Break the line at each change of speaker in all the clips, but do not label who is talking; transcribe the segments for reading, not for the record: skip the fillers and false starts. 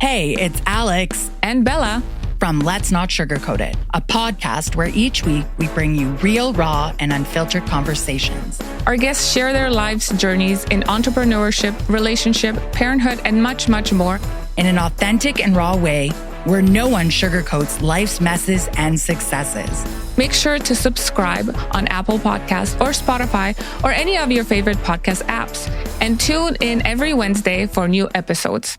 Hey, it's Alex
and Bella
from Let's Not Sugarcoat It, a podcast where each week we bring you real, raw, and unfiltered conversations.
Our guests share their life's journeys in entrepreneurship, relationship, parenthood, and much, much more
in an authentic and raw way where no one sugarcoats life's messes and successes.
Make sure to subscribe on Apple Podcasts or Spotify or any of your favorite podcast apps, and tune in every Wednesday for new episodes.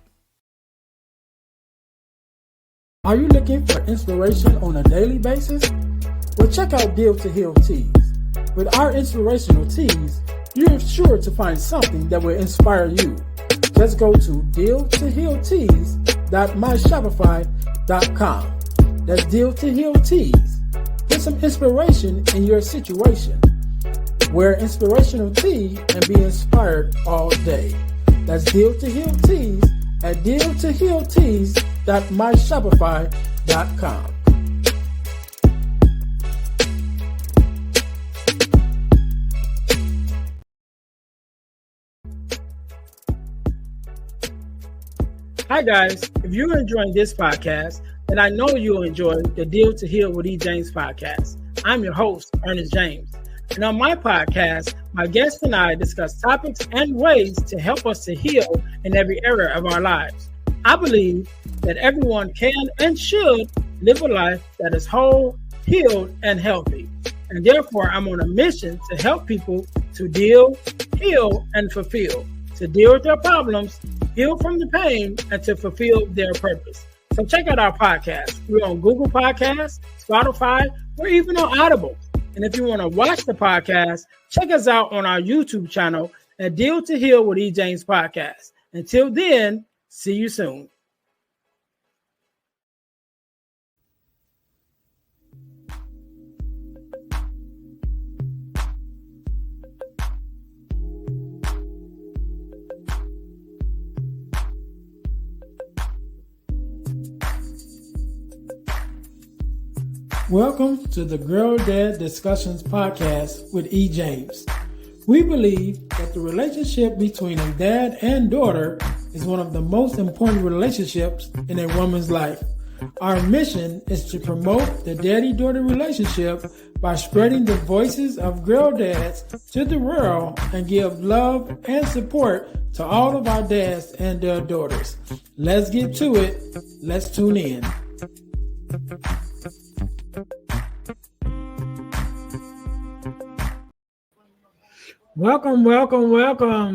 Are you looking for inspiration on a daily basis? Well, check out Deal to Heal Tees. With our inspirational tees, you're sure to find something that will inspire you. Just go to dealtohealtees.myshopify.com. That's Deal to Heal Tees. Get some inspiration in your situation. Wear inspirational tee and be inspired all day. That's Deal to Heal Tees at dealtohealtees.myshopify.com. Hi guys, if you're enjoying this podcast, then I know you'll enjoy the Deal to Heal with E. James podcast. I'm your host, Earnest James. And on my podcast, my guests and I discuss topics and ways to help us to heal in every area of our lives. I believe that everyone can and should live a life that is whole, healed, and healthy. And therefore, I'm on a mission to help people to deal, heal, and fulfill, to deal with their problems, heal from the pain, and to fulfill their purpose. So check out our podcast. We're on Google Podcasts, Spotify, or even on Audible. And if you want to watch the podcast, check us out on our YouTube channel at Deal to Heal with E. James Podcast. Until then, see you soon. Welcome to the Girl Dad Discussions podcast with E. James. We believe that the relationship between a dad and daughter is one of the most important relationships in a woman's life. Our mission is to promote the daddy-daughter relationship by spreading the voices of girl dads to the world and give love and support to all of our dads and their daughters. Let's get to it. Let's tune in. Welcome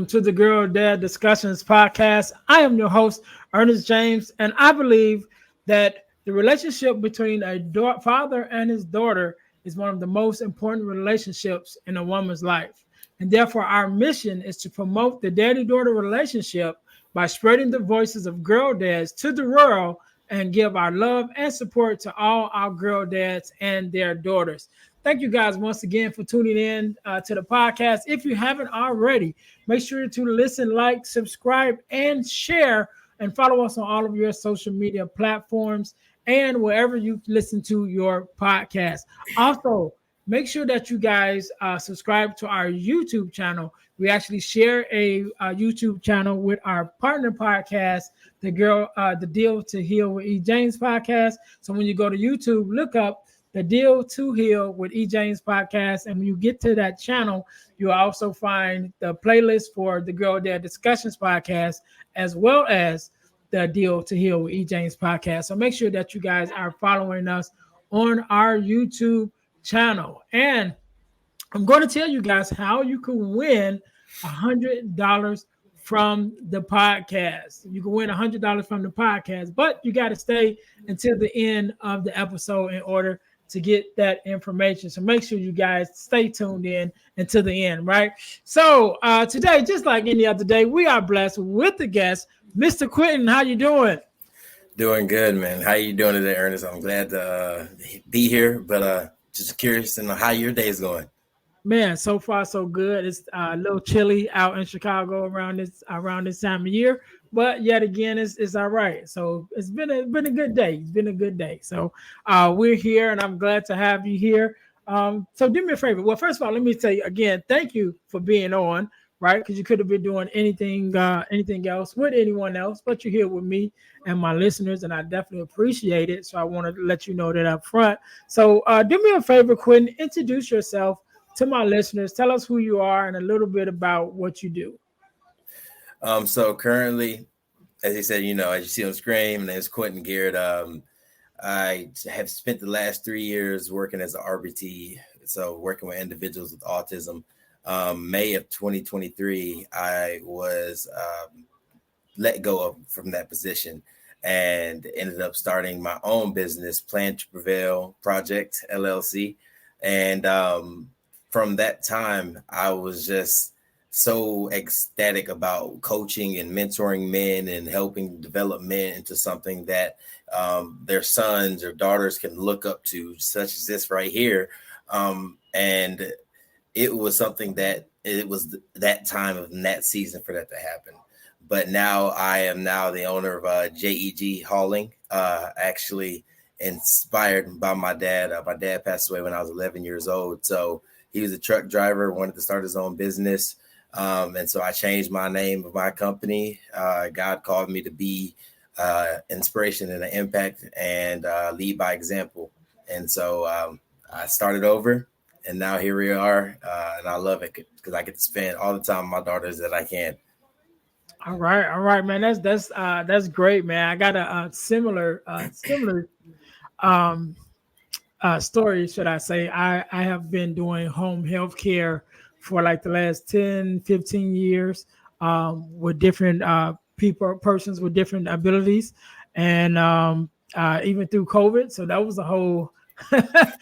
to the Girl Dad Discussions podcast. I am your host, Earnest James, and I believe that the relationship between a father and his daughter is one of the most important relationships in a woman's life. And therefore, our mission is to promote the daddy-daughter relationship by spreading the voices of girl dads to the world and give our love and support to all our girl dads and their daughters. Thank you guys once again for tuning in to the podcast. If you haven't already, make sure to listen, like, subscribe, and share, and follow us on all of your social media platforms and wherever you listen to your podcast. Also, make sure that you guys subscribe to our YouTube channel. We actually share a YouTube channel with our partner podcast, the Deal to Heal with E. James podcast. So when you go to YouTube, look up the Deal to Heal with E. James podcast. And when you get to that channel, you'll also find the playlist for the Girl Dad Discussions podcast, as well as the Deal to Heal with E. James podcast. So make sure that you guys are following us on our YouTube channel. And I'm going to tell you guys how you can win $100 from the podcast. You can win $100 from the podcast, but you got to stay until the end of the episode in order to get that information. So make sure you guys stay tuned in until the end, right? So today, just like any other day, we are blessed with the guest, Mr. Quenton. How you doing?
Doing good, man. How you doing today, Ernest? I'm glad to be here, but just curious to know how your day is going.
Man, so far so good. It's a little chilly out in Chicago around this time of year, but yet again, it's all right. So it's been a good day. It's been a good day. So we're here, and I'm glad to have you here. So do me a favor. Well, first of all, let me say again, thank you for being on. right? Because you could have been doing anything else with anyone else, but you're here with me and my listeners, and I definitely appreciate it. So I want to let you know that up front. So do me a favor, Quenton, introduce yourself to my listeners. Tell us who you are and a little bit about what you do.
So currently, as you said, as you see on screen, my name is Quenton Garrett. I have spent the last 3 years working as an RBT, so working with individuals with autism. May of 2023, I was let go from that position and ended up starting my own business, Plan to Prevail Project LLC. And from that time, I was just so ecstatic about coaching and mentoring men and helping develop men into something that their sons or daughters can look up to, such as this right here. And it was something that it was that time of that season for that to happen. But now I am now the owner of JEG Hauling, actually inspired by my dad. My dad passed away when I was 11 years old. So he was a truck driver, wanted to start his own business. And so I changed my name of my company. God called me to be inspiration and an impact and lead by example. And so I started over, and now here we are. And I love it because I get to spend all the time with my daughters that I can.
All right, man. That's great, man. I got a similar story, should I say. I have been doing home health care for like the last 10, 15 years with different persons with different abilities, and even through COVID. So that was a whole that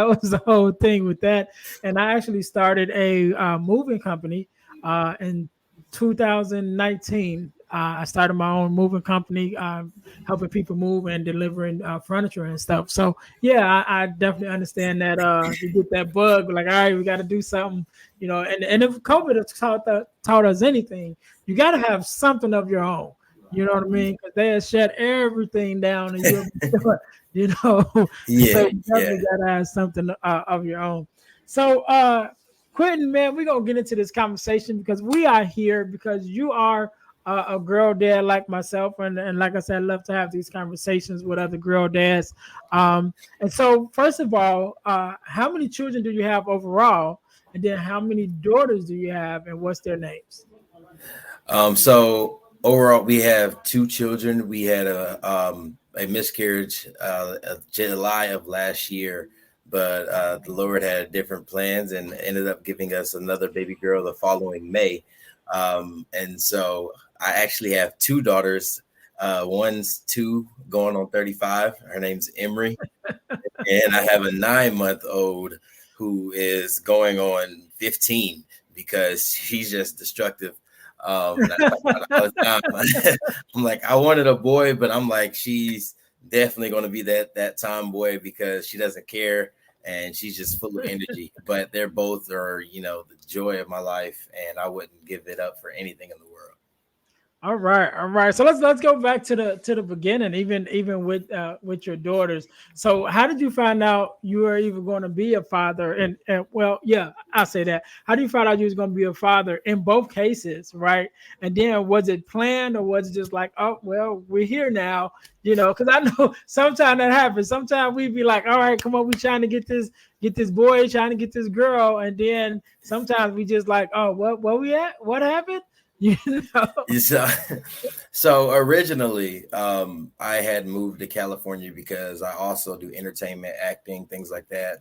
was the whole thing with that. And I actually started a moving company in 2019. I started my own moving company, helping people move and delivering furniture and stuff. So yeah, I definitely understand that you get that bug, like, all right, we got to do something, and if COVID has taught us anything, you got to have something of your own. You know what I mean? Because they have shut everything down, and so you definitely got to have something of your own. So Quenton, man, we're gonna get into this conversation because we are here because you are a girl dad like myself, and like I said, I love to have these conversations with other girl dads. And so, first of all, how many children do you have overall, and then how many daughters do you have, and what's their names?
So overall, we have 2 children. We had a miscarriage July of last year. But the Lord had different plans and ended up giving us another baby girl the following May. And so I actually have 2 daughters. One's 2 going on 35. Her name's Emery. And I have a 9-month-old who is going on 15 because she's just destructive. I'm like, I wanted a boy, but I'm like, she's definitely going to be that tomboy because she doesn't care and she's just full of energy. But they're both are, the joy of my life, and I wouldn't give it up for anything in the world.
All right. So let's go back to the beginning, even with your daughters. So how did you find out you were even going to be a father? And well, yeah, I'll say that. How do you find out you was going to be a father in both cases, right? And then was it planned, or was it just like, oh well, we're here now, Because I know sometimes that happens. Sometimes we be like, all right, come on, we trying to get this boy, trying to get this girl, and then sometimes we just like, oh, what we at? What happened?
So originally, I had moved to California because I also do entertainment, acting, things like that.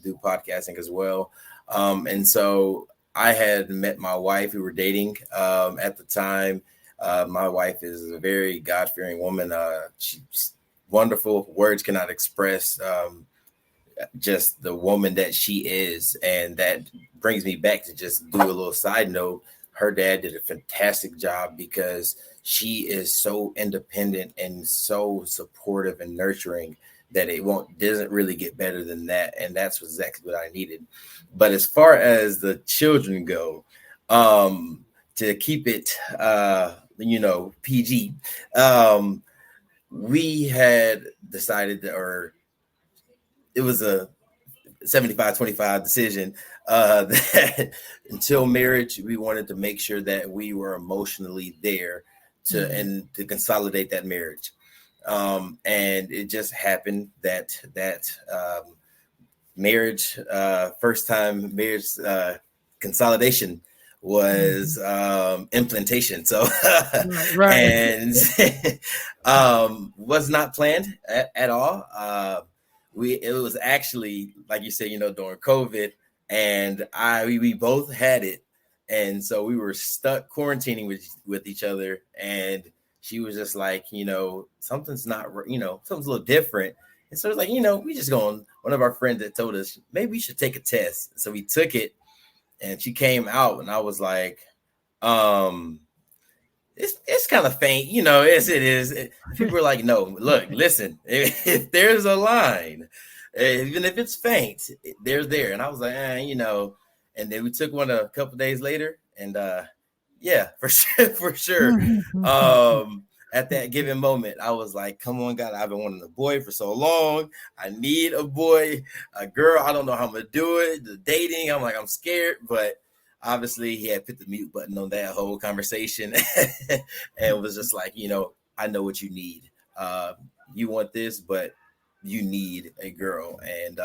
Do podcasting as well, and so I had met my wife. We were dating at the time. My wife is a very God-fearing woman. She's wonderful. Words cannot express just the woman that she is, and that brings me back to just do a little side note. Her dad did a fantastic job because she is so independent and so supportive and nurturing that it doesn't really get better than that. And that's exactly what I needed. But as far as the children go, to keep it, PG, we had decided that, or it was 75-25 decision that until marriage, we wanted to make sure that we were emotionally there to consolidate that marriage. And it just happened that marriage, first time marriage consolidation was implantation. So and was not planned at all. It was actually, like you said, during COVID, and we both had it, and so we were stuck quarantining with each other, and she was just like, something's not, something's a little different. And so it's like, we just going, one of our friends that told us maybe we should take a test. So we took it, and she came out, and I was like, it's kind of faint, yes, it is. People were like, no, look, listen, if there's a line, even if it's faint, they're there. And I was like, and then we took one a couple of days later, and yeah, for sure. At that given moment, I was like, come on, God, I've been wanting a boy for so long. I need a boy, a girl. I don't know how I'm going to do it. The dating, I'm like, I'm scared. But obviously, he had put the mute button on that whole conversation and was just like, I know what you need. You want this, but you need a girl. And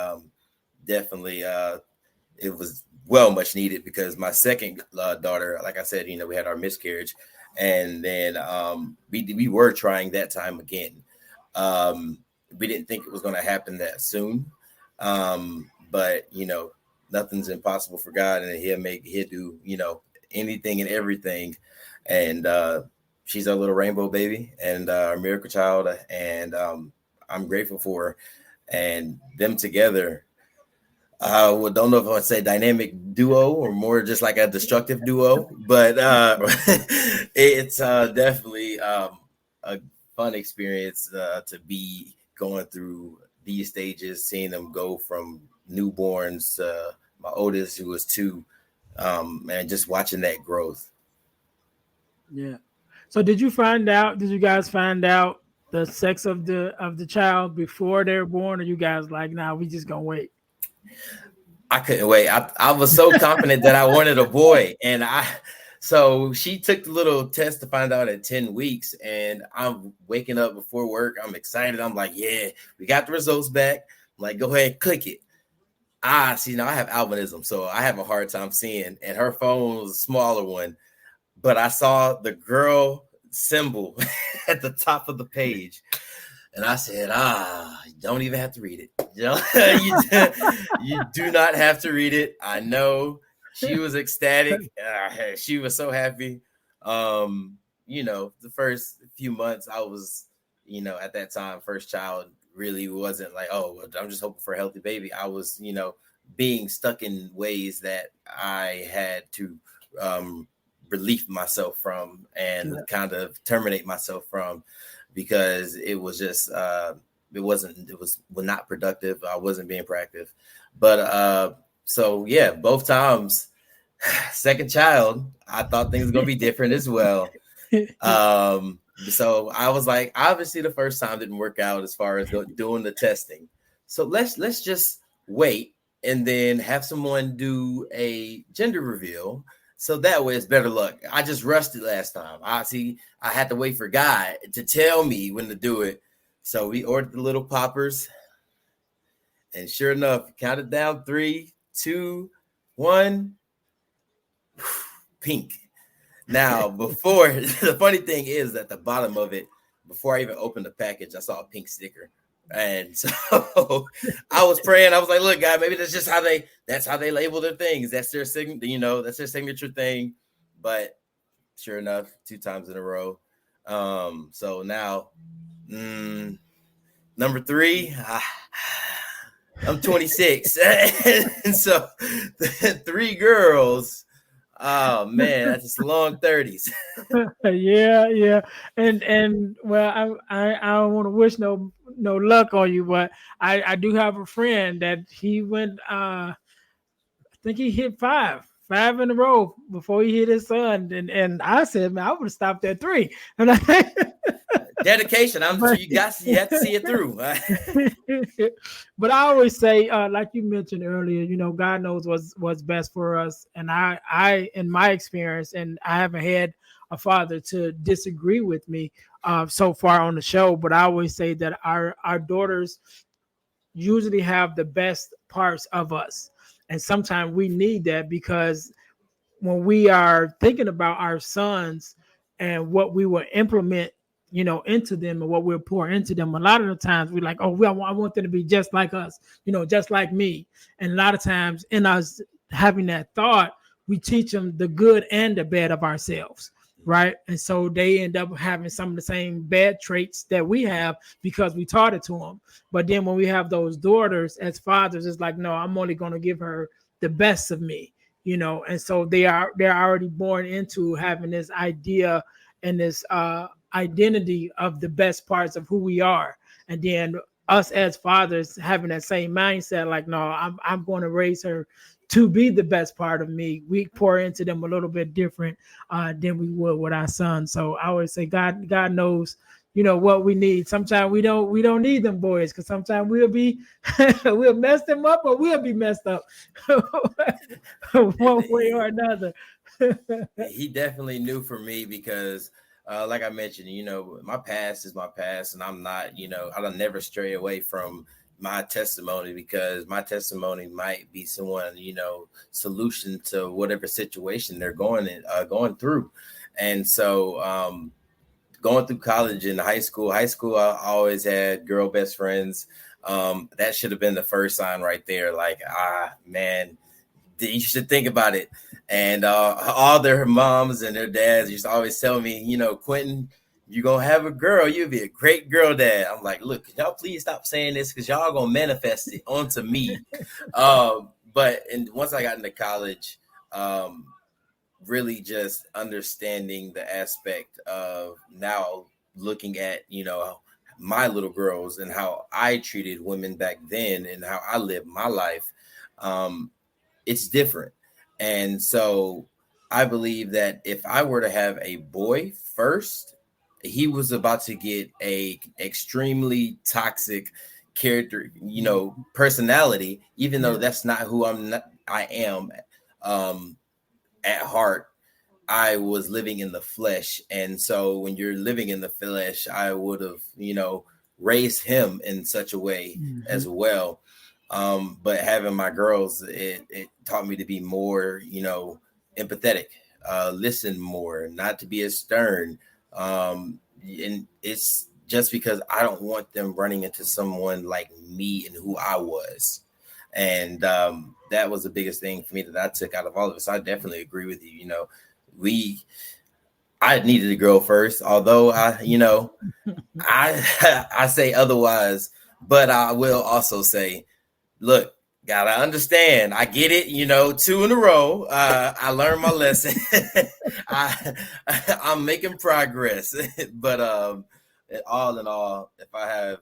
definitely it was much needed, because my second daughter, like I said, we had our miscarriage. And then we were trying that time again. We didn't think it was going to happen that soon. But, nothing's impossible for God, and he'll do, anything and everything. And she's our little rainbow baby and our miracle child. And I'm grateful for her, and them together. Don't know if I would say dynamic duo or more just like a destructive duo, but it's definitely a fun experience to be going through these stages, seeing them go from newborns to my oldest, who was 2, and just watching that growth.
Yeah. So did you guys find out the sex of the child before they were born, or you guys like, nah, we just gonna wait?
I couldn't wait. I was so confident that I wanted a boy. And so she took the little test to find out at 10 weeks. And I'm waking up before work. I'm excited. I'm like, yeah, we got the results back. I'm like, go ahead, click it. See, now I have albinism, so I have a hard time seeing. And her phone was a smaller one. But I saw the girl symbol at the top of the page. And I said, you don't even have to read it. You do not have to read it. I know. She was ecstatic. She was so happy. The first few months I was, at that time, first child, really wasn't like, oh, I'm just hoping for a healthy baby. I was, being stuck in ways that I had to relieve myself from and kind of terminate myself from, because it was just it was not productive. I wasn't being proactive. But so yeah, both times, second child, I thought things were gonna be different as well. So I was like, obviously the first time didn't work out as far as doing the testing. So let's just wait and then have someone do a gender reveal. So that way it's better luck. I just rushed it last time. I had to wait for God to tell me when to do it. So we ordered the little poppers. And sure enough, counted down 3, 2, 1. Pink. Now, before, the funny thing is at the bottom of it, before I even opened the package, I saw a pink sticker. And so I was praying. I was like, look, God, maybe that's how they label their things. That's their that's their signature thing. But sure enough, 2 times in a row. So now, number 3, I'm 26. And so 3 girls. Oh man, that's just long 30s.
Yeah. And well, I don't want to wish no luck on you, but I do have a friend that he went I think he hit 5 in a row before he hit his son. And I said, man, I would have stopped at 3. And
dedication. I'm sure you have to see it through.
But I always say, like you mentioned earlier, God knows what's best for us. And I, in my experience, and I haven't had a father to disagree with me so far on the show, but I always say that our daughters usually have the best parts of us. And sometimes we need that, because when we are thinking about our sons and what we will implement, into them and what we'll pour into them, a lot of the times we're like, oh, I want them to be just like us, just like me. And a lot of times in us having that thought, we teach them the good and the bad of ourselves. Right. And so they end up having some of the same bad traits that we have because we taught it to them. But then when we have those daughters as fathers, it's like, no, I'm only going to give her the best of me. And so they're already born into having this idea and this identity of the best parts of who we are. And then us as fathers having that same mindset, like, no, I'm going to raise her to be the best part of me. We pour into them a little bit different than we would with our sons. So I always say God knows, what we need. Sometimes we don't need them boys, because sometimes we'll mess them up, or we'll be messed up one way or another.
He definitely knew for me, because like I mentioned, my past is my past, and I'm not, I'll never stray away from my testimony, because my testimony might be someone, solution to whatever situation they're going through. And so going through college and high school, I always had girl best friends. That should have been the first sign right there. Like, man, you should think about it. And all their moms and their dads used to always tell me, Quenton, you're going to have a girl. You'll be a great girl dad. I'm like, look, can y'all please stop saying this, because y'all going to manifest it onto me. But once I got into college, really just understanding the aspect of now looking at, my little girls and how I treated women back then and how I lived my life. It's different. And so I believe that if I were to have a boy first, he was about to get a extremely toxic character, personality, even though that's not who I am. At heart, I was living in the flesh. And so when you're living in the flesh, I would have, raised him in such a way as well. But having my girls, it taught me to be more, empathetic, listen more, not to be as stern. And it's just because I don't want them running into someone like me and who I was. And that was the biggest thing for me that I took out of all of this. I definitely agree with you. I needed a girl first, although I say otherwise, but I will also say, look, gotta understand, I get it, 2 in a row. I learned my lesson. I'm making progress, but all in all, if I have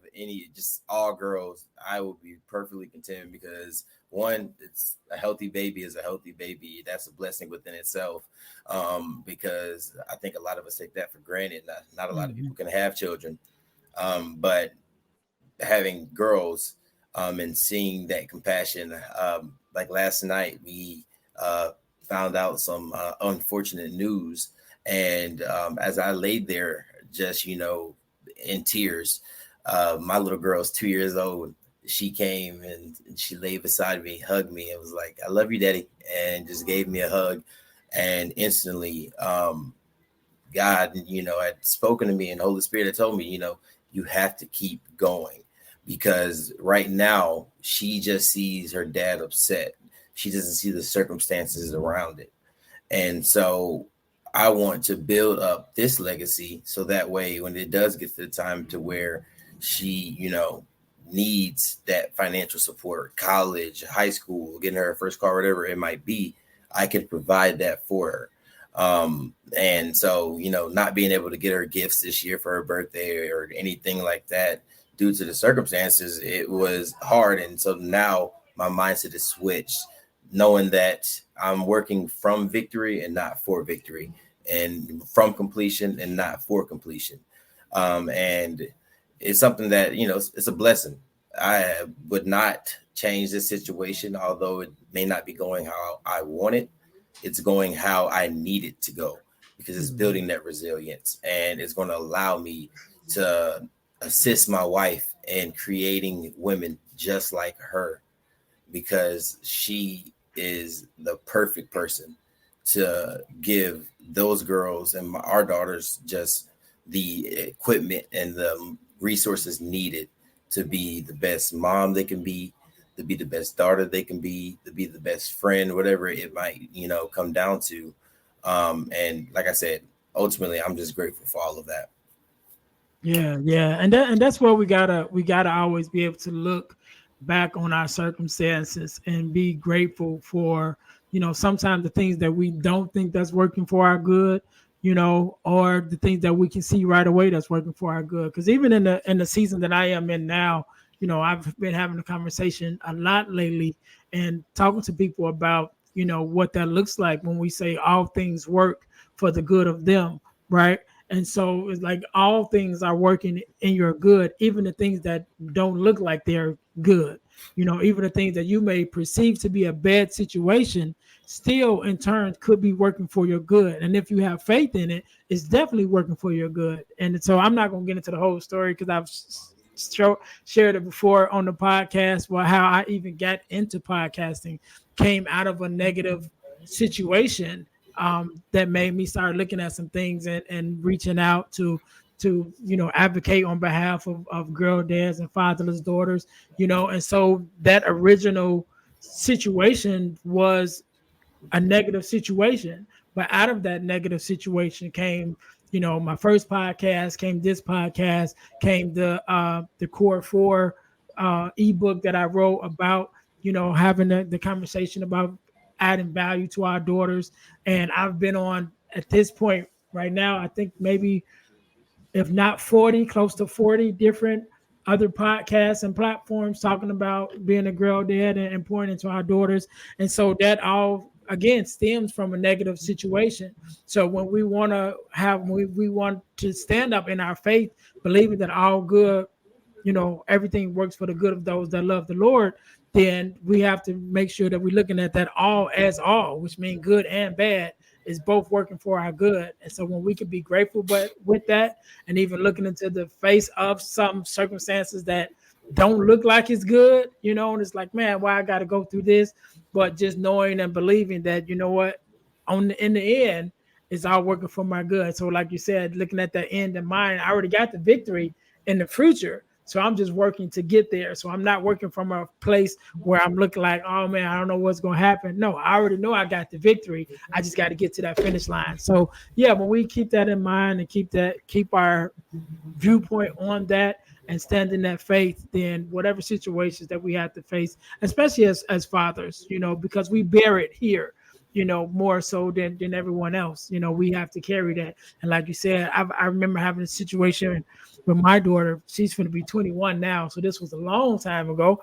just all girls, I will be perfectly content, because one, it's a healthy baby is a healthy baby. That's a blessing within itself. Because I think a lot of us take that for granted. Not a lot of people can have children. But having girls and seeing that compassion, like last night, we found out some unfortunate news. And as I laid there, just, in tears, my little girl's 2 years old. She came and she laid beside me, hugged me, and was like, "I love you, Daddy," and just gave me a hug. And instantly, God, had spoken to me, and the Holy Spirit had told me, you have to keep going, because right now she just sees her dad upset. She doesn't see the circumstances around it. And so I want to build up this legacy, so that way when it does get to the time to where she, needs that financial support, college, high school, getting her first car, whatever it might be, I can provide that for her. And so, not being able to get her gifts this year for her birthday or anything like that due to the circumstances, it was hard. And so now my mindset is switched, knowing that I'm working from victory and not for victory, and from completion and not for completion. And it's something that, it's a blessing. I would not change this situation, although it may not be going how I want it. It's going how I need it to go, because it's building that resilience, and it's going to allow me to assist my wife in creating women just like her, because she is the perfect person to give those girls and our daughters just the equipment and the resources needed to be the best mom they can be, to be the best daughter they can be, to be the best friend, whatever it might, come down to. And like I said, ultimately, I'm just grateful for all of that.
Yeah, and that's where we gotta always be able to look back on our circumstances and be grateful for, sometimes the things that we don't think that's working for our good, or the things that we can see right away that's working for our good. Because even in the season that I am in now, I've been having a conversation a lot lately and talking to people about, what that looks like when we say all things work for the good of them, right? And so it's like all things are working in your good, even the things that don't look like they're good. Even the things that you may perceive to be a bad situation, still in turn could be working for your good. And if you have faith in it, it's definitely working for your good. And so I'm not going to get into the whole story because I've shared it before on the podcast, well, how I even got into podcasting came out of a negative situation that made me start looking at some things and reaching out to advocate on behalf of girl dads and fatherless daughters, and so that original situation was a negative situation, but out of that negative situation came, my first podcast, came this podcast, came the Core 4 ebook that I wrote about, having the conversation about adding value to our daughters. And I've been on, at this point right now, I think maybe if not 40, close to 40 different other podcasts and platforms talking about being a girl dad and pouring into our daughters. And so that all again stems from a negative situation. So when we want to we want to stand up in our faith, believing that all good, everything works for the good of those that love the Lord, then we have to make sure that we're looking at that all as all, which means good and bad is both working for our good. And so when we can be grateful but with that, and even looking into the face of some circumstances that don't look like it's good, and it's like, man, why I got to go through this? But just knowing and believing that, what, in the end, it's all working for my good. So like you said, looking at the end in mind, I already got the victory in the future. So I'm just working to get there. So I'm not working from a place where I'm looking like, oh man, I don't know what's going to happen. No, I already know I got the victory. I just got to get to that finish line. So yeah, when we keep that in mind and keep our viewpoint on that and stand in that faith, then whatever situations that we have to face, especially as fathers, because we bear it here, more so than everyone else, we have to carry that. And like you said, I remember having a situation with my daughter. She's going to be 21 now, so this was a long time ago.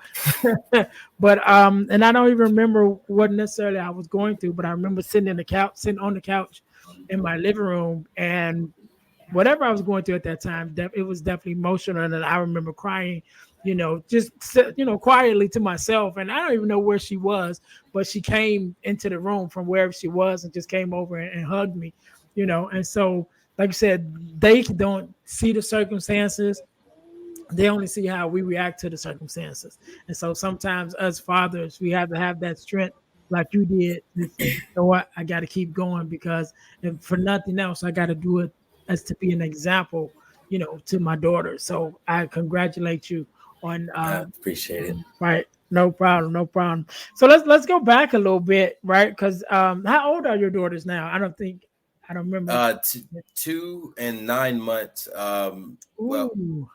But and I don't even remember what necessarily I was going through, but I remember sitting on the couch in my living room, and whatever I was going through at that time, it was definitely emotional. And I remember crying, just quietly to myself. And I don't even know where she was, but she came into the room from wherever she was and just came over and hugged me, And so, like I said, they don't see the circumstances. They only see how we react to the circumstances. And so sometimes as fathers, we have to have that strength like you did. You know what? I got to keep going, because if for nothing else, I got to do it as to be an example, to my daughter. So I congratulate you on.
I appreciate it.
Right. No problem. So let's go back a little bit, right? Because how old are your daughters now? I don't remember.
2 and 9 months. Well,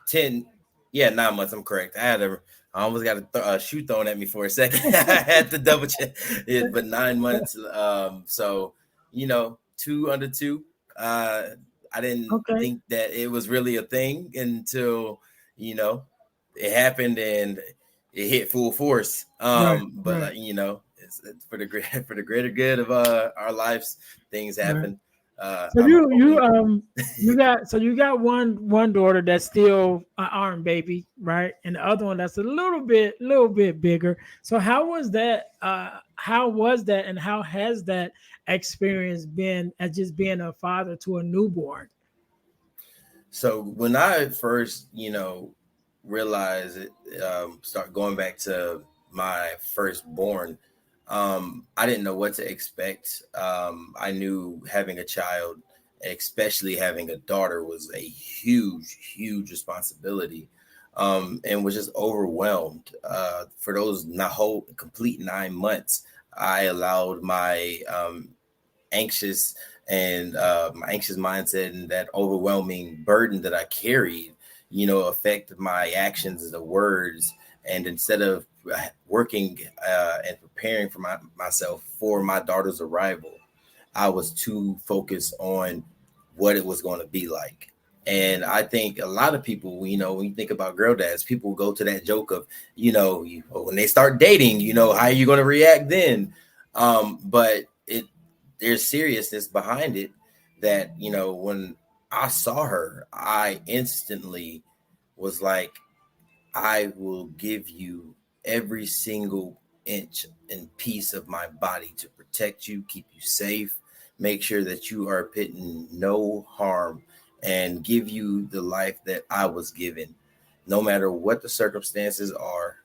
10. Yeah, 9 months. I'm correct. I almost got a shoe thrown at me for a second. I had to double check it, but 9 months. So 2 under 2. I didn't think that it was really a thing until it happened and it hit full force. But it's for the greater good of our lives. Things happen.
So
I'm
you got one daughter that's still an arm baby, right? And the other one that's a little bit bigger. So how was that? How was that, and how has that experience been as just being a father to a newborn?
So when I first, realized it, start going back to my firstborn, I didn't know what to expect. I knew having a child, especially having a daughter, was a huge, huge responsibility, and was just overwhelmed. For those whole complete 9 months, I allowed my anxious my anxious mindset and that overwhelming burden that I carried, affect my actions and the words. And instead of working and preparing for myself for my daughter's arrival, I was too focused on what it was going to be like. And I think a lot of people, when you think about girl dads, people go to that joke of, when they start dating, how are you going to react then? But there's seriousness behind it that, when I saw her, I instantly was like, I will give you every single inch and piece of my body to protect you, keep you safe, make sure that you are put in no harm, and give you the life that I was given. No matter what the circumstances are,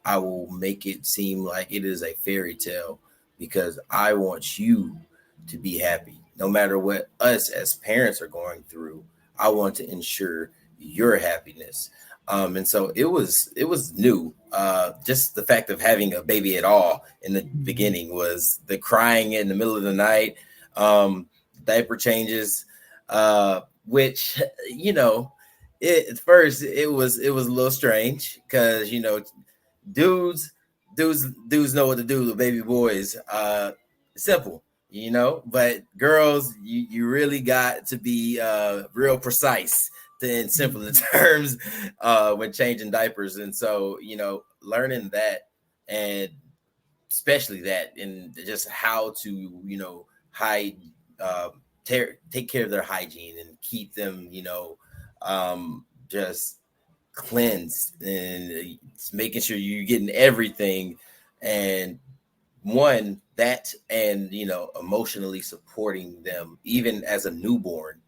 I will make it seem like it is a fairy tale because I want you to be happy. No matter what us as parents are going through, I want to ensure your happiness. And so it was new. Just the fact of having a baby at all in the beginning was the crying in the middle of the night, diaper changes, which at first it was a little strange because dudes know what to do with baby boys. Simple. But girls, you really got to be real precise in simpler terms when changing diapers. And so, learning that, and especially that, and just how to, hide, take care of their hygiene and keep them, just cleansed and making sure you're getting everything. And one that, and emotionally supporting them even as a newborn.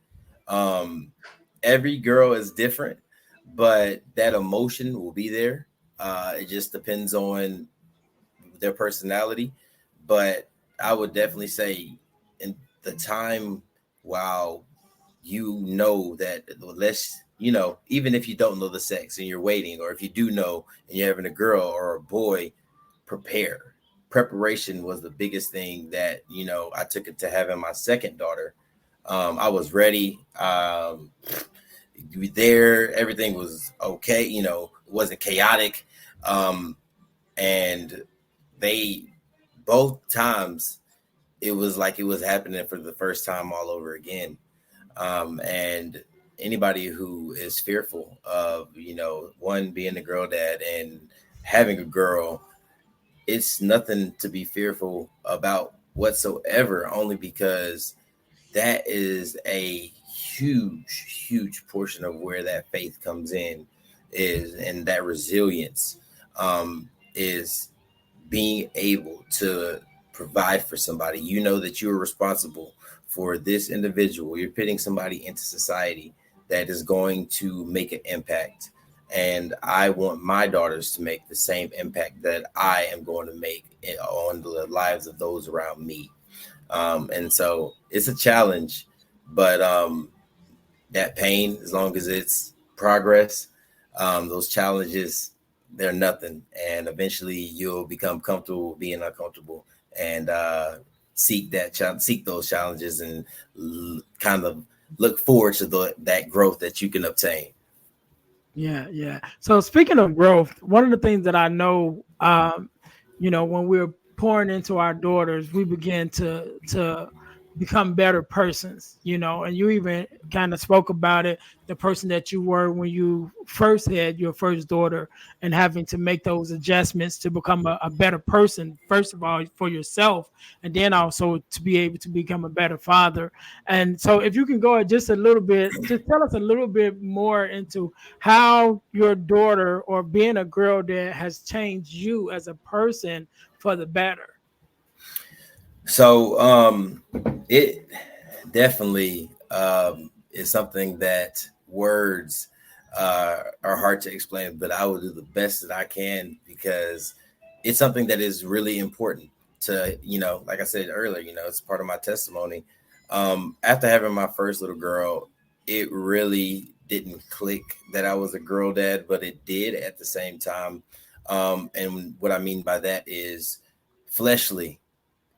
Every girl is different, but that emotion will be there. It just depends on their personality. But I would definitely say in the time while that let's even if you don't know the sex and you're waiting, or if you do know and you're having a girl or a boy, preparation was the biggest thing that I took it to having my second daughter. I was ready. There, everything was okay. It wasn't chaotic. And they both times it was like it was happening for the first time all over again. And anybody who is fearful of one, being a girl dad and having a girl, it's nothing to be fearful about whatsoever, only because that is a huge portion of where that faith comes in, and that resilience is being able to provide for somebody. That you're responsible for this individual. You're putting somebody into society that is going to make an impact. And I want my daughters to make the same impact that I am going to make on the lives of those around me. And so it's a challenge, but that pain, as long as it's progress, those challenges, they're nothing. And eventually you'll become comfortable being uncomfortable, and seek those challenges, and kind of look forward to that growth that you can obtain.
Yeah. So speaking of growth, one of the things that I know, when we're pouring into our daughters, we begin to become better persons, and you even kind of spoke about it, the person that you were when you first had your first daughter and having to make those adjustments to become a better person, first of all, for yourself, and then also to be able to become a better father. And so if you can go just a little bit, just tell us a little bit more into how your daughter or being a girl dad has changed you as a person for the better.
So it definitely is something that words are hard to explain, but I will do the best that I can because it's something that is really important to, like I said earlier, it's part of my testimony. After having my first little girl, it really didn't click that I was a girl dad, but it did at the same time. And what I mean by that is fleshly,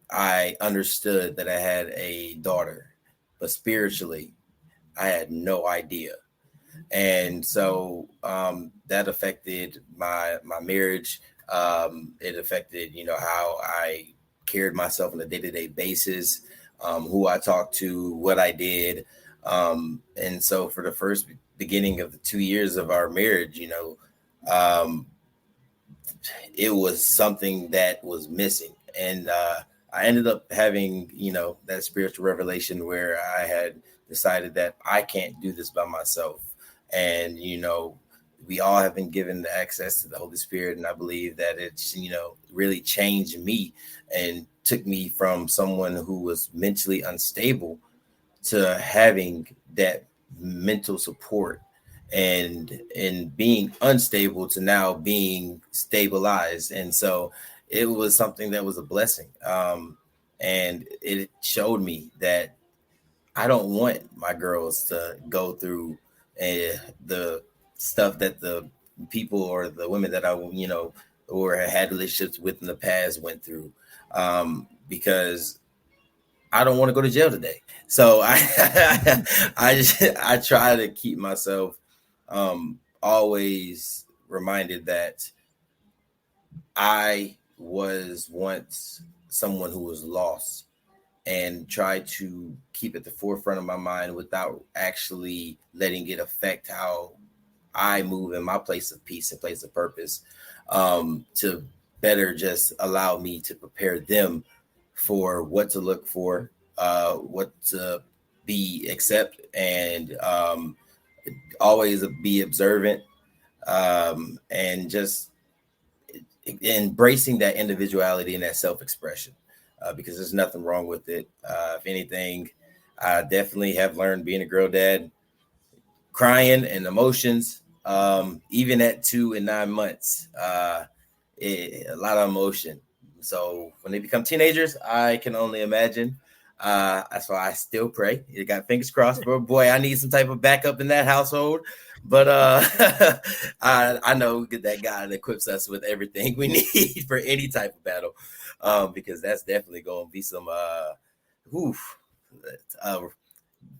I understood that I had a daughter, but spiritually, I had no idea. And so that affected my marriage. It affected, how I carried myself on a day-to-day basis, who I talked to, what I did. And so for the first beginning of the 2 years of our marriage, it was something that was missing. And I ended up having, that spiritual revelation where I had decided that I can't do this by myself. And, we all have been given the access to the Holy Spirit. And I believe that it's, really changed me and took me from someone who was mentally unstable to having that mental support and being unstable to now being stabilized. And so it was something that was a blessing. And it showed me that I don't want my girls to go through the stuff that the people or the women that I, or had relationships with in the past went through, because I don't want to go to jail today. So I try to keep myself always reminded that I was once someone who was lost, and try to keep at the forefront of my mind without actually letting it affect how I move in my place of peace and place of purpose, to better just allow me to prepare them for what to look for, what to accept, and always be observant, and just embracing that individuality and that self-expression, because there's nothing wrong with it. If anything, I definitely have learned being a girl dad, crying and emotions, even at 2 and 9 months, a lot of emotion. So when they become teenagers, I can only imagine. That's why I still pray. You got fingers crossed for a boy. I need some type of backup in that household. But I know that God equips us with everything we need for any type of battle, because that's definitely going to be some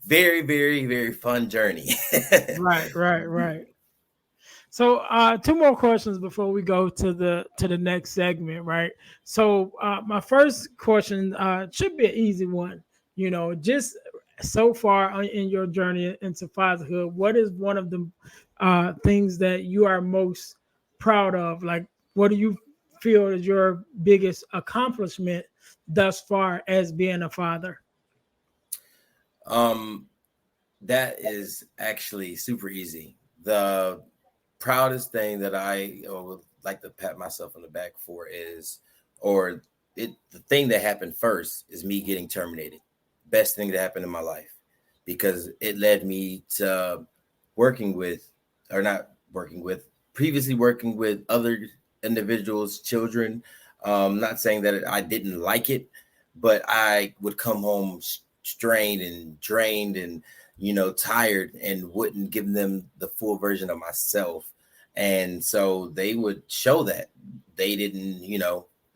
very, very, very fun journey.
Right. So 2 more questions before we go to the next segment, right? So my first question should be an easy one. Just so far in your journey into fatherhood, what is one of the things that you are most proud of? Like, what do you feel is your biggest accomplishment thus far as being a father?
That is actually super easy. The proudest thing that I would like to pat myself on the back for the thing that happened first is me getting terminated. Best thing that happened in my life, because it led me to previously working with other individuals, children. Not saying that I didn't like it, but I would come home strained and drained and tired, and wouldn't give them the full version of myself. And so they would show that they didn't,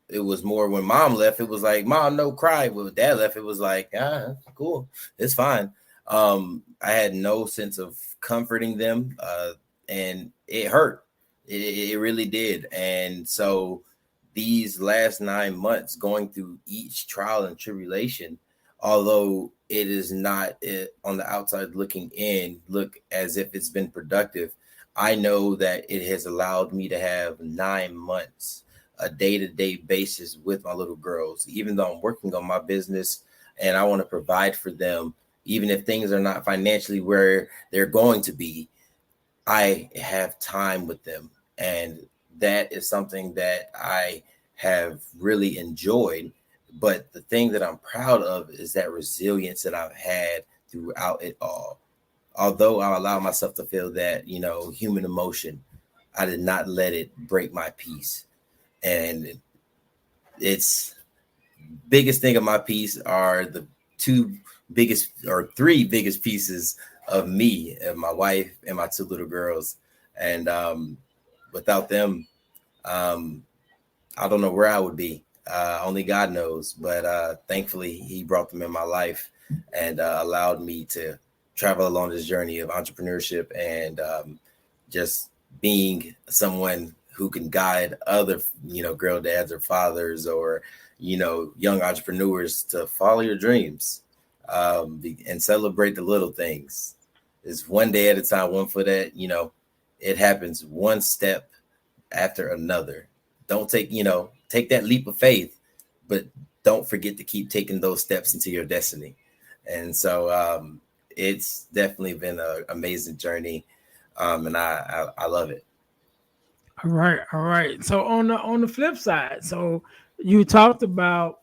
it was more when mom left, it was like, mom, no cry. When dad left, it was like, cool, it's fine. I had no sense of comforting them, and it hurt. It really did. And so these last 9 months, going through each trial and tribulation, although it is not on the outside looking in, look as if it's been productive. I know that it has allowed me to have 9 months, a day-to-day basis with my little girls, even though I'm working on my business and I want to provide for them, even if things are not financially where they're going to be, I have time with them. And that is something that I have really enjoyed. But the thing that I'm proud of is that resilience that I've had throughout it all. Although I allow myself to feel that, human emotion, I did not let it break my peace. And it's biggest thing of my piece are the three biggest pieces of me and my wife and my 2 little girls. And without them, I don't know where I would be. Only God knows. But thankfully, He brought them in my life and allowed me to travel along this journey of entrepreneurship and just being someone who can guide other, girl dads or fathers or, young entrepreneurs to follow your dreams and celebrate the little things. It's one day at a time, one foot at, it happens one step after another. Don't take that leap of faith, but don't forget to keep taking those steps into your destiny. And so it's definitely been an amazing journey. And I love it.
All right. So on the flip side, so you talked about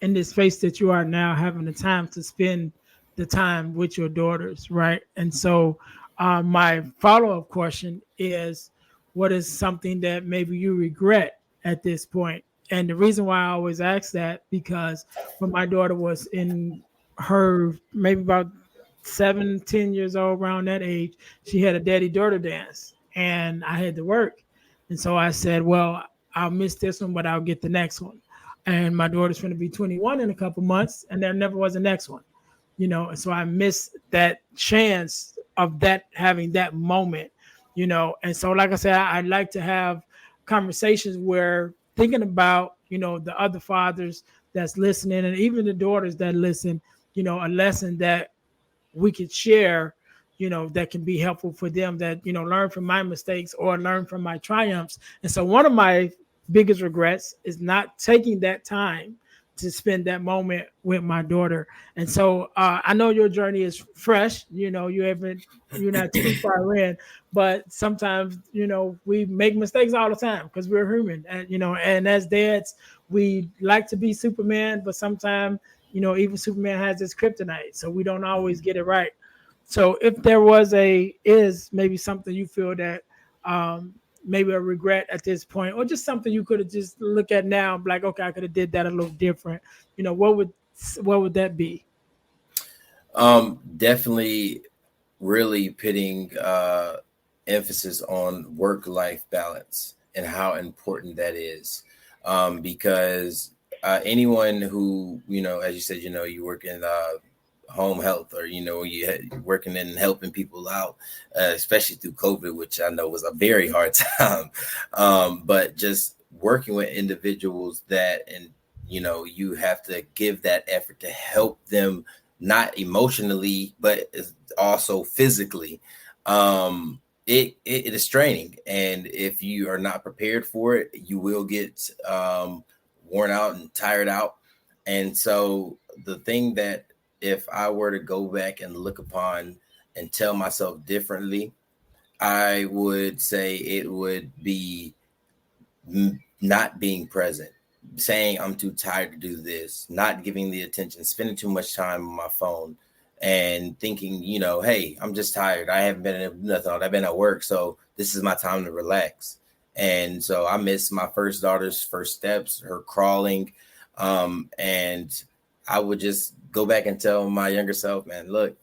in this space that you are now, having the time to spend the time with your daughters, right? And so my follow-up question is, what is something that maybe you regret at this point? And the reason why I always ask that, because when my daughter was in her maybe about 7-10 years old, around that age, she had a daddy-daughter dance and I had to work. And so I said, well, I'll miss this one, but I'll get the next one. And my daughter's going to be 21 in a couple months, and there never was a next one, And so I missed that chance of that, having that moment, And so, like I said, I'd like to have conversations where thinking about, the other fathers that's listening and even the daughters that listen, a lesson that we could share, that can be helpful for them, that, learn from my mistakes or learn from my triumphs. And so one of my biggest regrets is not taking that time to spend that moment with my daughter. And so I know your journey is fresh, you're not too far in, but sometimes, we make mistakes all the time because we're human. And, and as dads, we like to be Superman, but sometimes, even Superman has his kryptonite. So we don't always get it right. So if there is maybe something you feel that maybe a regret at this point, or just something you could have just look at now and be like, okay, I could have did that a little different. What would that be?
Definitely really putting emphasis on work-life balance and how important that is. Because anyone who, as you said, you work in home health, or you working and helping people out, especially through COVID, which I know was a very hard time, but just working with individuals that, and you have to give that effort to help them, not emotionally but also physically. It is straining, and if you are not prepared for it, you will get worn out and tired out. And so the thing that, if I were to go back and look upon and tell myself differently, I would say it would be not being present, saying I'm too tired to do this, not giving the attention, spending too much time on my phone and thinking, hey, I'm just tired. I haven't been in nothing. I've been at work. So this is my time to relax. And so I missed my first daughter's first steps, her crawling. And I would just go back and tell my younger self, man, look,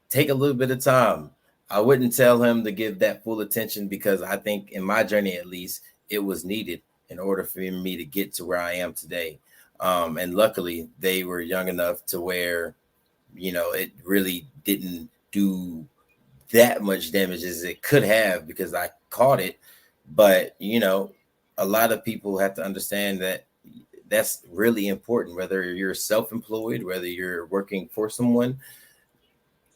take a little bit of time. I wouldn't tell him to give that full attention, because I think in my journey, at least, it was needed in order for me to get to where I am today. And luckily they were young enough to where, it really didn't do that much damage as it could have, because I caught it. But, a lot of people have to understand that that's really important. Whether you're self-employed, whether you're working for someone,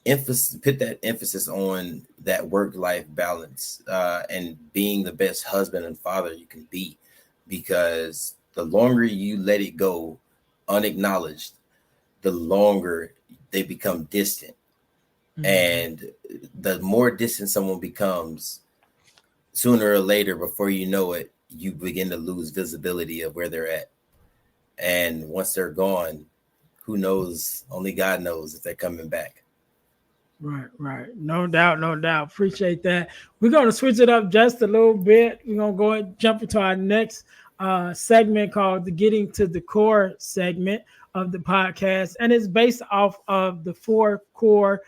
put that emphasis on that work-life balance and being the best husband and father you can be, because the longer you let it go unacknowledged, the longer they become distant. And the more distant someone becomes, sooner or later, before you know it, you begin to lose visibility of where they're at. And once they're gone, who knows? Only God knows if they're coming back.
Right. No doubt. Appreciate that. We're going to switch it up just a little bit. We're going to go and jump into our next segment called the Getting to the Core segment of the podcast. And it's based off of the 4 core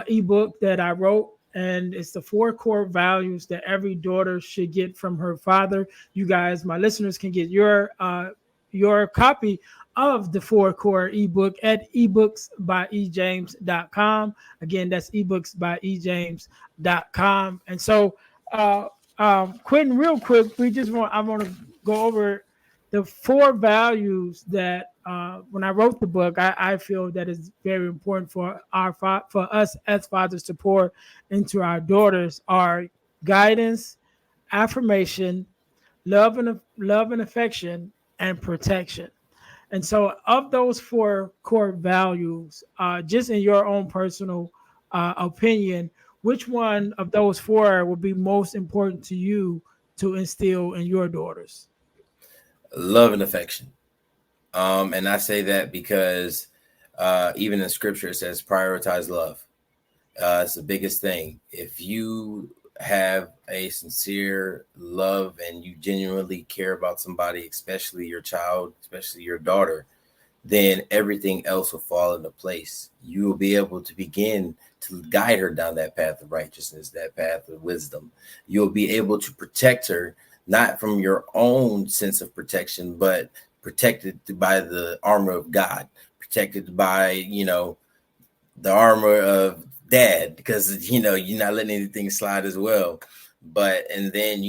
ebook that I wrote. And it's the 4 core values that every daughter should get from her father. You guys, my listeners, can get your copy of the 4 core ebook at ebooksbyejames.com. Again, that's ebooksbyejames.com. And so, Quenton, real quick, I want to go over the 4 values that when I wrote the book, I feel that is very important for us as fathers to pour into our daughters are guidance, affirmation, love and affection, and protection. And so of those 4 core values, just in your own personal opinion, which one of those 4 would be most important to you to instill in your daughters?
Love and affection. And I say that because even in scripture, it says prioritize love. It's the biggest thing. If you have a sincere love and you genuinely care about somebody, especially your child, especially your daughter, then everything else will fall into place. You will be able to begin to guide her down that path of righteousness, that path of wisdom. You'll be able to protect her, not from your own sense of protection, but protected by the armor of God, protected by, the armor of dad, because you're not letting anything slide as well. And then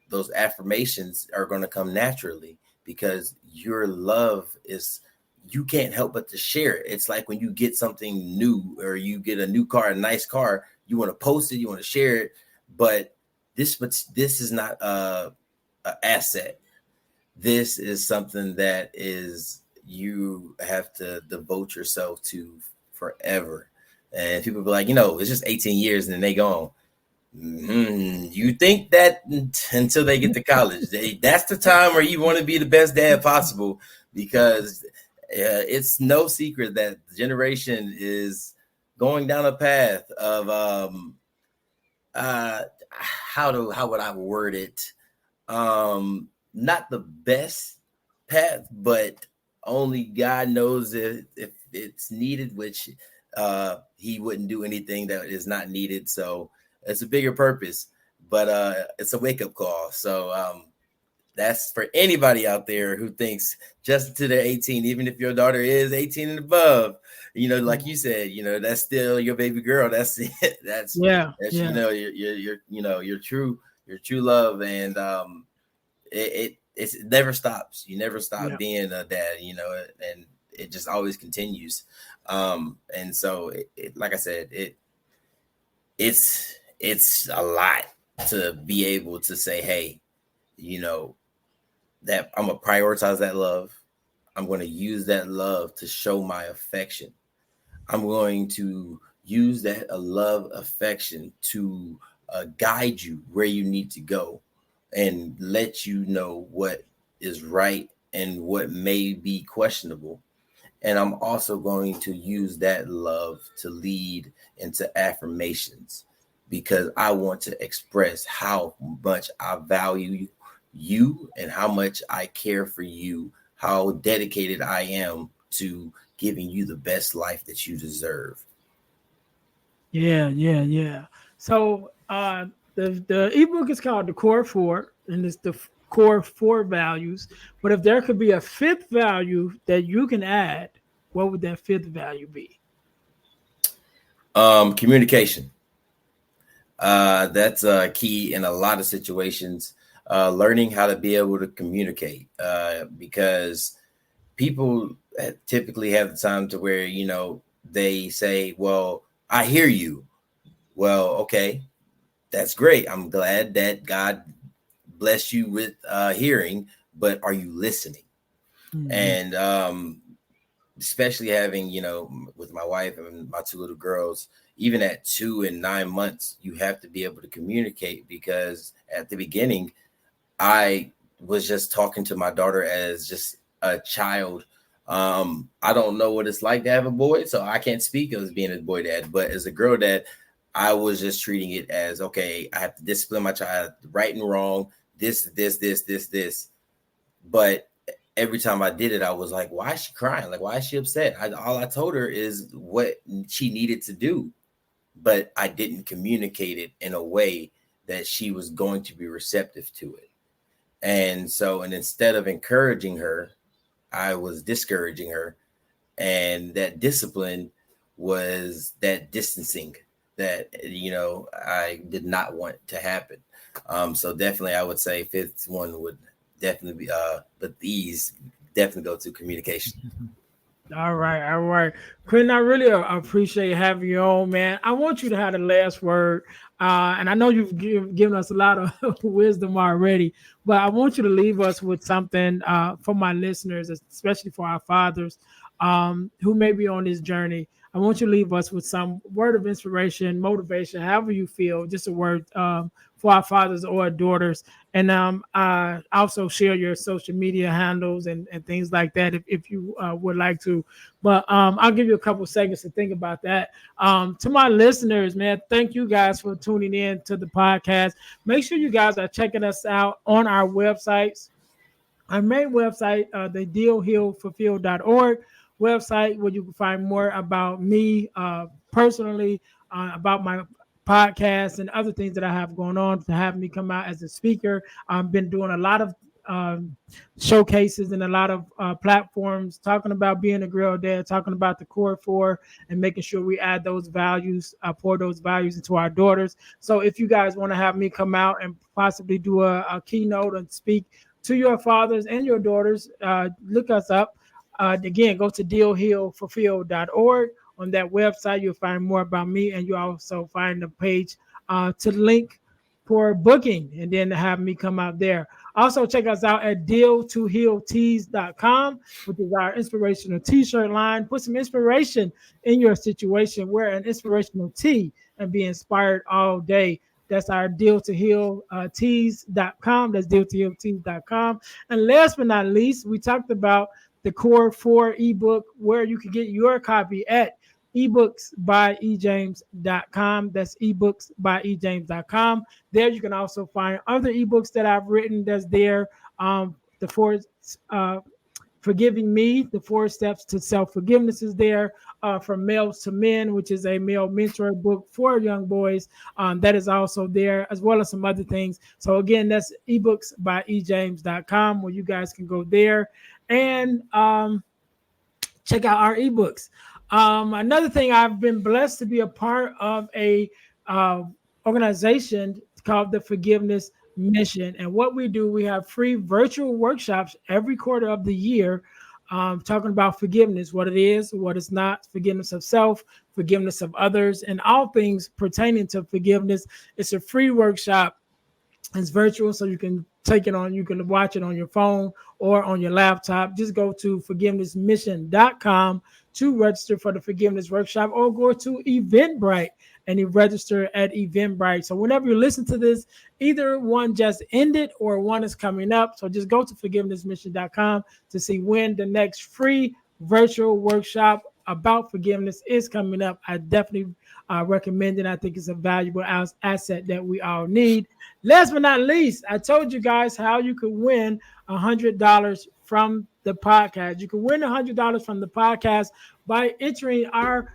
those affirmations are going to come naturally, because your love is, you can't help but to share it. It's like when you get something new, or you get a new car, a nice car, you want to post it, you want to share it, but this is not a asset. This is something that is, you have to devote yourself to forever. And people be like, it's just 18 years and then they gone. You think that until they get to college. That's the time where you want to be the best dad possible, because it's no secret that the generation is going down a path of how would I word it? Not the best path, but only God knows if it's needed, which he wouldn't do anything that is not needed. So it's a bigger purpose, but it's a wake-up call. So that's for anybody out there who thinks just until they're 18, even if your daughter is 18 and above, like you said, that's still your baby girl. That's it. That's your true love. And it never stops. You never stop being a dad, and it just always continues. And so like I said, it's a lot to be able to say, hey, that I'm going to prioritize that love. I'm going to use that love to show my affection. I'm going to use that love, affection to guide you where you need to go and let you know what is right and what may be questionable. And I'm also going to use that love to lead into affirmations, because I want to express how much I value you and how much I care for you, how dedicated I am to giving you the best life that you deserve.
Yeah. So the ebook is called The Core 4, and it's the core 4 values. But if there could be a 5th value that you can add, what would that 5th value be?
Communication. That's key in a lot of situations. Learning how to be able to communicate, because people typically have the time to where, you know, they say, well, I hear you. Well, okay, that's great. I'm glad that God bless you with hearing, but are you listening? Mm-hmm. And especially having, you know, with my wife and my two little girls, even at 2 and 9 months, you have to be able to communicate, because at the beginning, I was just talking to my daughter as just a child. I don't know what it's like to have a boy, so I can't speak as being a boy dad, but as a girl dad, I was just treating it as, okay, I have to discipline my child, right and wrong, this. But every time I did it, I was like, why is she crying? Like, why is she upset? All I told her is what she needed to do, but I didn't communicate it in a way that she was going to be receptive to it. And so, and instead of encouraging her, I was discouraging her. And that discipline was that distancing that, you know, I did not want to happen. So definitely, I would say fifth one would definitely be, but these definitely go to communication.
All right. Quenton, I really appreciate having you on, man. I want you to have the last word. And I know you've given us a lot of wisdom already, but I want you to leave us with something for my listeners, especially for our fathers who may be on this journey. I want you to leave us with some word of inspiration, motivation, however you feel, just a word for our fathers or our daughters. And also share your social media handles and things like that if you would like to. But I'll give you a couple seconds to think about that. To my listeners, man, thank you guys for tuning in to the podcast. Make sure you guys are checking us out on our websites. Our main website, the dealhealfulfill.org website, where you can find more about me personally, about my podcast and other things that I have going on to have me come out as a speaker. I've been doing a lot of showcases and a lot of platforms talking about being a girl dad, talking about the core four and making sure we add those values, pour those values into our daughters. So if you guys want to have me come out and possibly do a keynote and speak to your fathers and your daughters, look us up. Again, go to dealhealfulfill.org. On that website, you'll find more about me, and you also find the page to link for booking, and then to have me come out there. Also, check us out at deal2healtees.com, which is our inspirational t-shirt line. Put some inspiration in your situation. Wear an inspirational tee and be inspired all day. That's our deal2healtees.com. That's deal2healtees.com. And last but not least, we talked about the Core 4 ebook, where you can get your copy at ebooksbyejames.com. That's ebooksbyejames.com. There you can also find other ebooks that I've written that's there. The four Forgiving Me, the 4 Steps to Self-Forgiveness is there. From Males to Men, which is a male mentor book for young boys. That is also there, as well as some other things. So again, that's ebooksbyejames.com, where you guys can go there and check out our ebooks. Another thing, I've been blessed to be a part of a organization called the Forgiveness Mission. And what we do, we have free virtual workshops every quarter of the year, talking about forgiveness, what it is, what it's not, forgiveness of self, forgiveness of others, and all things pertaining to forgiveness. It's a free workshop. It's virtual, so you can take it on, you can watch it on your phone or on your laptop. Just go to forgivenessmission.com to register for the forgiveness workshop, or go to Eventbrite and you register at Eventbrite. So whenever you listen to this, either one just ended or one is coming up. So just go to forgivenessmission.com to see when the next free virtual workshop about forgiveness is coming up. I definitely recommend it. I think it's a valuable asset that we all need. Last but not least, I told you guys how you could win $100 from the podcast. You can win $100 from the podcast by entering our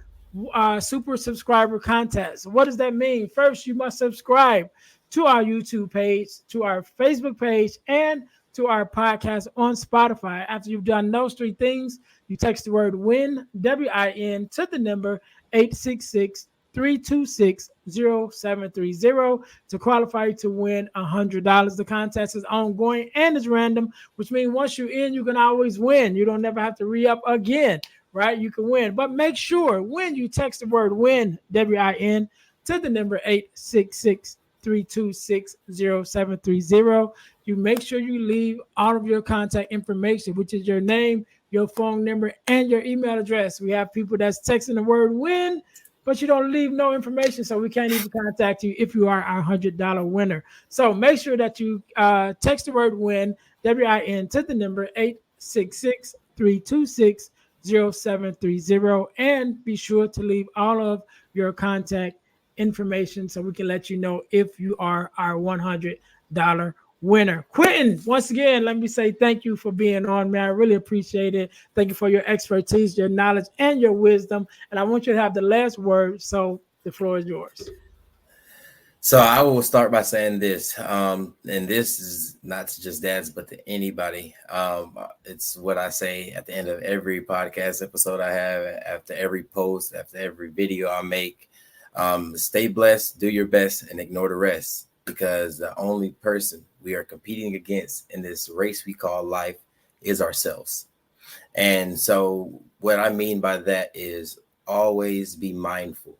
super subscriber contest. What does that mean? First, you must subscribe to our YouTube page, to our Facebook page, and to our podcast on Spotify. After you've done those 3 things, you text the word WIN, WIN, to the number 866 326-0730 to qualify to win $100. The contest is ongoing and it's random, which means once you're in, you can always win. You don't never have to re-up again, right? You can win. But make sure when you text the word WIN, W-I-N, to the number 866-326-0730, you make sure you leave all of your contact information, which is your name, your phone number, and your email address. We have people that's texting the word WIN, but you don't leave no information, so we can't even contact you if you are our $100 winner. So make sure that you text the word WIN, W-I-N, to the number 866-326-0730, and be sure to leave all of your contact information so we can let you know if you are our $100 winner. Quenton, once again, let me say thank you for being on, man. I really appreciate it. Thank you for your expertise, your knowledge, and your wisdom. And I want you to have the last word, so the floor is yours.
So I will start by saying this, and this is not to just dads, but to anybody. It's what I say at the end of every podcast episode I have, after every post, after every video I make. Stay blessed, do your best, and ignore the rest, because the only person we are competing against in this race we call life is ourselves. And so what I mean by that is always be mindful.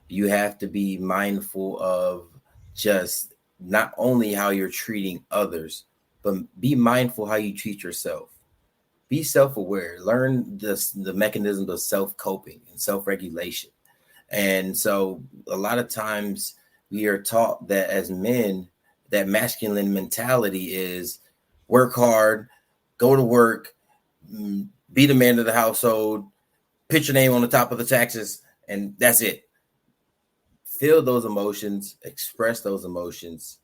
You have to be mindful of just not only how you're treating others, but be mindful how you treat yourself. Be self-aware. Learn the mechanisms of self-coping and self-regulation. And so a lot of times we are taught that as men, that masculine mentality is work hard, go to work, be the man of the household, put your name on the top of the taxes, and that's it. Feel those emotions, express those emotions,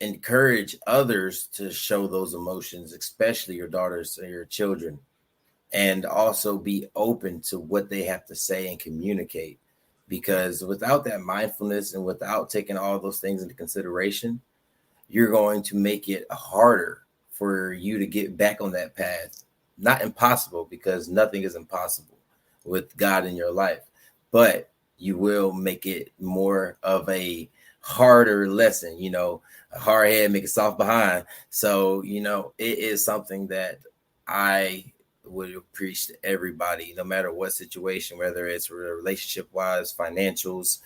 encourage others to show those emotions, especially your daughters or your children, and also be open to what they have to say and communicate. Because without that mindfulness and without taking all those things into consideration, you're going to make it harder for you to get back on that path. Not impossible, because nothing is impossible with God in your life, but you will make it more of a harder lesson. You know, a hard head make it soft behind. So, you know, it is something that I would preach to everybody, no matter what situation, whether it's relationship wise, financials.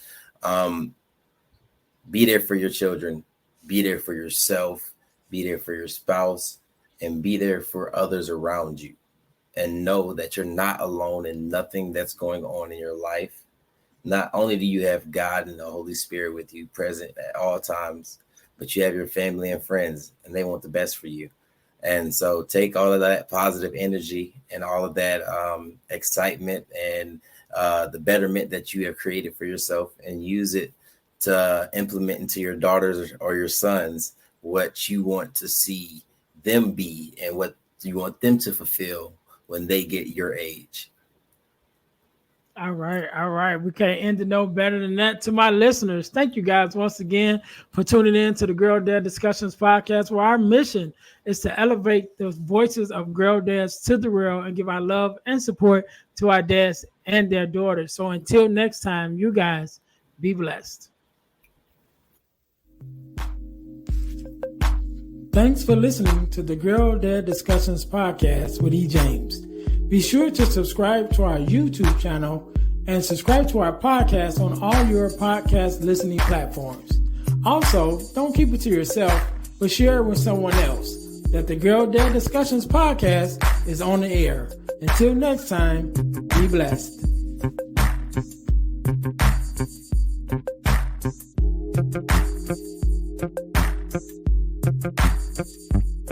Be there for your children, be there for yourself, be there for your spouse, and be there for others around you. And know that you're not alone in nothing that's going on in your life. Not only do you have God and the Holy Spirit with you present at all times, but you have your family and friends, and they want the best for you. And so take all of that positive energy and all of that excitement and the betterment that you have created for yourself, and use it to implement into your daughters or your sons what you want to see them be and what you want them to fulfill when they get your age.
All right. We can't end it no better than that. To my listeners, thank you guys once again for tuning in to the Girl Dad Discussions podcast, where our mission is to elevate the voices of girl dads to the world and give our love and support to our dads and their daughters. So until next time, you guys be blessed. Thanks for listening to the Girl Dad Discussions podcast with E. James. Be sure to subscribe to our YouTube channel and subscribe to our podcast on all your podcast listening platforms. Also, don't keep it to yourself, but share it with someone else, that the Girl Dad Discussions podcast is on the air. Until next time, be blessed.